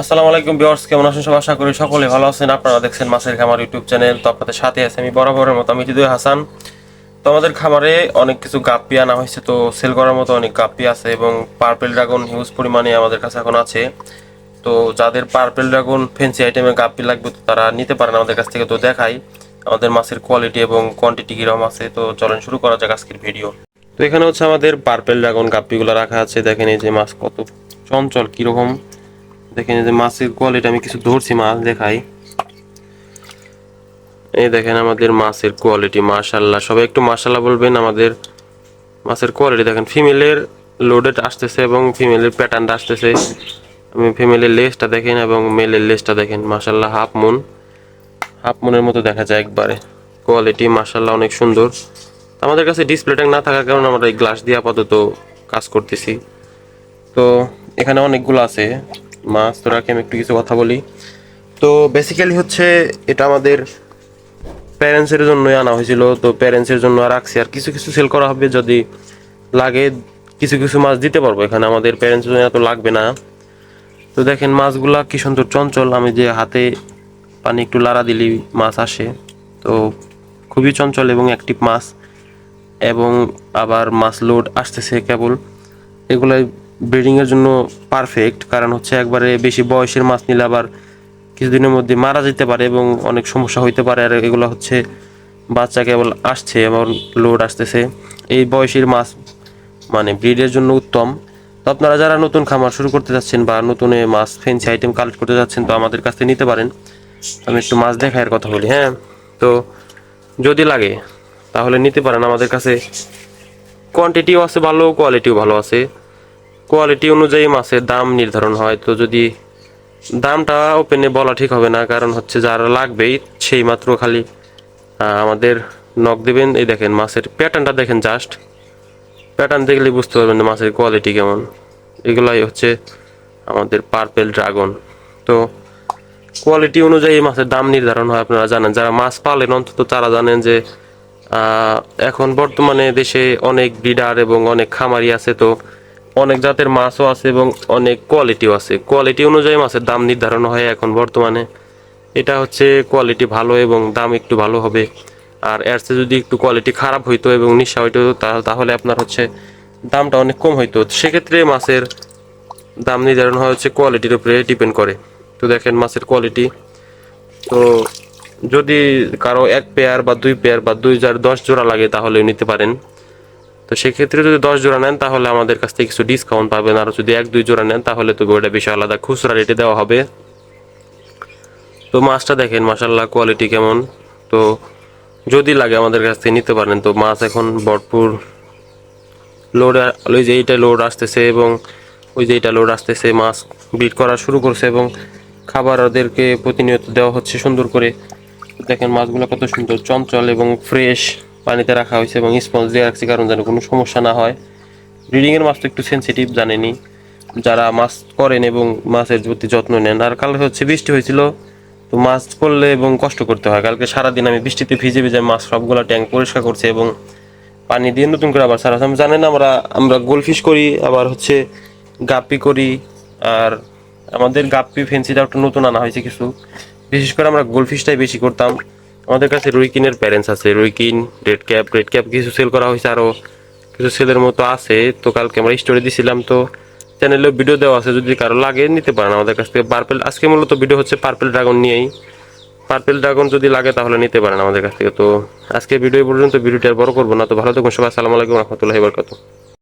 আসসালামু আলাইকুম ভিউয়ার্স, কেমন আছেন সবাই? আশা করি সকলে ভালো আছেন। আপনারা দেখছেন মাছের খামার ইউটিউব চ্যানেল। তো আপনাদের সাথে আছে আমি বরাবরের মতো, আমি হৃদয় হাসান। তো আমাদের খামারে অনেক কিছু গাপ্পি আনা হয়েছে, তো সেল করার মতো অনেক গাপ্পি আছে এবং পার্পেল ড্রাগন হিউজ পরিমাণে আমাদের কাছে এখন আছে। তো যাদের পার্পেল ড্রাগন ফ্যান্সি আইটেমের গাপ্পি লাগবে তো তারা নিতে পারেন আমাদের কাছ থেকে। তো দেখাই আমাদের মাছের কোয়ালিটি এবং কোয়ান্টিটি কিরকম আছে। তো চলেন শুরু করা যাক আজকের ভিডিও। তো এখানে হচ্ছে আমাদের পার্পেল ড্রাগন গাপ্পিগুলো রাখা আছে। দেখেন এই যে মাছ কত চঞ্চল, কিরকম দেখেন। এই যে মাছের কোয়ালিটি, আমি কিছু ধরছি মাছ দেখাই। এই দেখেন আমাদের মাছের কোয়ালিটি, মাশাআল্লাহ। সবাই একটু মাশাআল্লাহ বলবেন। আমাদের মাছের কোয়ালিটি দেখেন, ফিমেলের লোডেড আসতেছে এবং ফিমেলের প্যাটার্নটা আসতেছে। আমি ফিমেলের লেজটা দেখেন এবং মেলের লেজটা দেখেন, মাশাআল্লাহ হাফ মুনের মতো দেখা যায় একবারে। কোয়ালিটি মাশাআল্লাহ অনেক সুন্দর। আমাদের কাছে ডিসপ্লে ট্যাঙ্ক না থাকার কারণে আমরা এই গ্লাস দিয়ে আপাতত কাজ করতেছি। তো এখানে অনেকগুলো আছে মাছ, তো রাখি আমি একটু কিছু কথা বলি। তো বেসিক্যালি হচ্ছে এটা আমাদের প্যারেন্টসের জন্যই আনা হয়েছিল। তো প্যারেন্টসের জন্য রাখছি, আর কিছু কিছু সেল করা হবে যদি লাগে। কিছু কিছু মাছ দিতে পারবো এখানে, আমাদের প্যারেন্টসের জন্য এত লাগবে না। তো দেখেন মাছগুলা কি সুন্দর চঞ্চল, আমি যে হাতে পানি একটু লাড়া দিলেই মাছ আসে। তো খুবই চঞ্চল এবং অ্যাক্টিভ মাছ, এবং আবার মাছ লোড আসতেছে কেবল। এগুলাই ব্রিডিংয়ের জন্য পারফেক্ট, কারণ হচ্ছে একবারে বেশি বয়সের মাছ নিলে আবার কিছুদিনের মধ্যে মারা যেতে পারে এবং অনেক সমস্যা হইতে পারে। আর এগুলো হচ্ছে বাচ্চা কেবল আসছে এবং লোড আসতেছে, এই বয়সের মাছ মানে ব্রিডের জন্য উত্তম। তো আপনারা যারা নতুন খামার শুরু করতে যাচ্ছেন বা নতুন মাছ ফেন্সি আইটেম কালেক্ট করতে যাচ্ছেন তো আমাদের কাছ থেকে নিতে পারেন। আমি একটু মাছ দেখার কথা বলি, হ্যাঁ। তো যদি লাগে তাহলে নিতে পারেন আমাদের কাছে। কোয়ান্টিটিও আছে ভালো, কোয়ালিটিও ভালো আছে। কোয়ালিটি অনুযায়ী মাছের দাম নির্ধারণ হয়। তো যদি দামটা ওপেনে বলা ঠিক হবে না, কারণ হচ্ছে যারা লাগবেই সেই মাত্র খালি আমাদের নক দেবেন। এই দেখেন মাছের প্যাটার্নটা দেখেন, জাস্ট প্যাটার্ন দেখলে বুঝতে পারবেন মাছের কোয়ালিটি কেমন। এগুলাই হচ্ছে আমাদের পার্পেল ড্রাগন। তো কোয়ালিটি অনুযায়ী মাছের দাম নির্ধারণ হয়। আপনারা জানেন, যারা মাছ পালেন অন্তত তারা জানেন যে এখন বর্তমানে দেশে অনেক ব্রিডার এবং অনেক খামারি আছে। তো অনেক জাতের মাছও আছে এবং অনেক কোয়ালিটিও আছে। কোয়ালিটি অনুযায়ী মাছের দাম নির্ধারণ হয় এখন বর্তমানে। এটা হচ্ছে কোয়ালিটি ভালো এবং দাম একটু ভালো হবে। আর এর চেয়ে যদি একটু কোয়ালিটি খারাপ হইতো এবং নিশা হইতো তাহলে আপনার হচ্ছে দামটা অনেক কম হইতো। সেক্ষেত্রে মাছের দাম নির্ধারণ হয় হচ্ছে কোয়ালিটির উপরে ডিপেন্ড করে। তো দেখেন মাছের কোয়ালিটি। তো যদি কারো এক পেয়ার বা দুই পেয়ার বা 10 জোড়া লাগে তাহলে নিতে পারেন। তো সেক্ষেত্রে যদি 10 জোড়া নেন তাহলে আমাদের কাছ থেকে কিছু ডিসকাউন্ট পাবেন। আর যদি 1-2 জোড়া নেন তাহলে তো ওটা বিষয় আলাদা, খুচরা রেটে দেওয়া হবে। তো মাছটা দেখেন মাশাআল্লাহ কোয়ালিটি কেমন। তো যদি লাগে আমাদের কাছ থেকে নিতে পারেন। তো মাছ এখন ভরপুর লোড, ওই যে এইটা লোড আসতেছে এবং ওই যে এইটা লোড আসতেছে, মাছ ব্রিড করা শুরু করছে এবং খাবার ওদেরকে প্রতিনিয়ত দেওয়া হচ্ছে সুন্দর করে। দেখেন মাছগুলো কত সুন্দর চঞ্চল এবং ফ্রেশ পানিতে রাখা হয়েছে এবং স্পঞ্জ দিয়ে রাখছি, কারণ যেন কোনো সমস্যা না হয়। ব্রিডিংয়ের মাছ তো একটু সেন্সিটিভ, জানেনি যারা মাছ করেন এবং মাছের প্রতি যত্ন নেন। আর কালকে হচ্ছে বৃষ্টি হয়েছিল, তো মাছ করলে এবং কষ্ট করতে হয়। কালকে সারাদিন আমি বৃষ্টিতে ভিজে ভিজে মাছ সবগুলো ট্যাঙ্ক পরিষ্কার করছি এবং পানি দিয়ে নতুন করে আবার সারা। জানেন আমরা গোলফিশ করি, আবার হচ্ছে গাপ্পি করি। আর আমাদের গাপ্পি ফেন্সিটা একটু নতুন আনা হয়েছে কিছু, বিশেষ করে আমরা গোলফিশটাই বেশি করতাম। আমাদের কাছে রুইকিনের প্যারেন্টস আছে, রুইকিন, রেড ক্যাপ কিছু সেল করা হয়েছে, আরও কিছু সেলের মতো আছে। তো কালকে আমরা স্টোরি দিছিলাম, তো চ্যানেলেও ভিডিও দেওয়া আছে, যদি কারো লাগে নিতে পারেন আমাদের কাছ থেকে। পার্পেল আজকে মূলত ভিডিও হচ্ছে পার্পেল ড্রাগন নিয়েই। পার্পেল ড্রাগন যদি লাগে তাহলে নিতে পারেন আমাদের কাছ থেকে। তো আজকে ভিডিও পর্যন্ত, ভিডিওটি আর বড় করবো না। তো ভালো থাকুন সবাই, আসসালামু আলাইকুম রহমতুল্লাহি ওয়া বারাকাতুহু।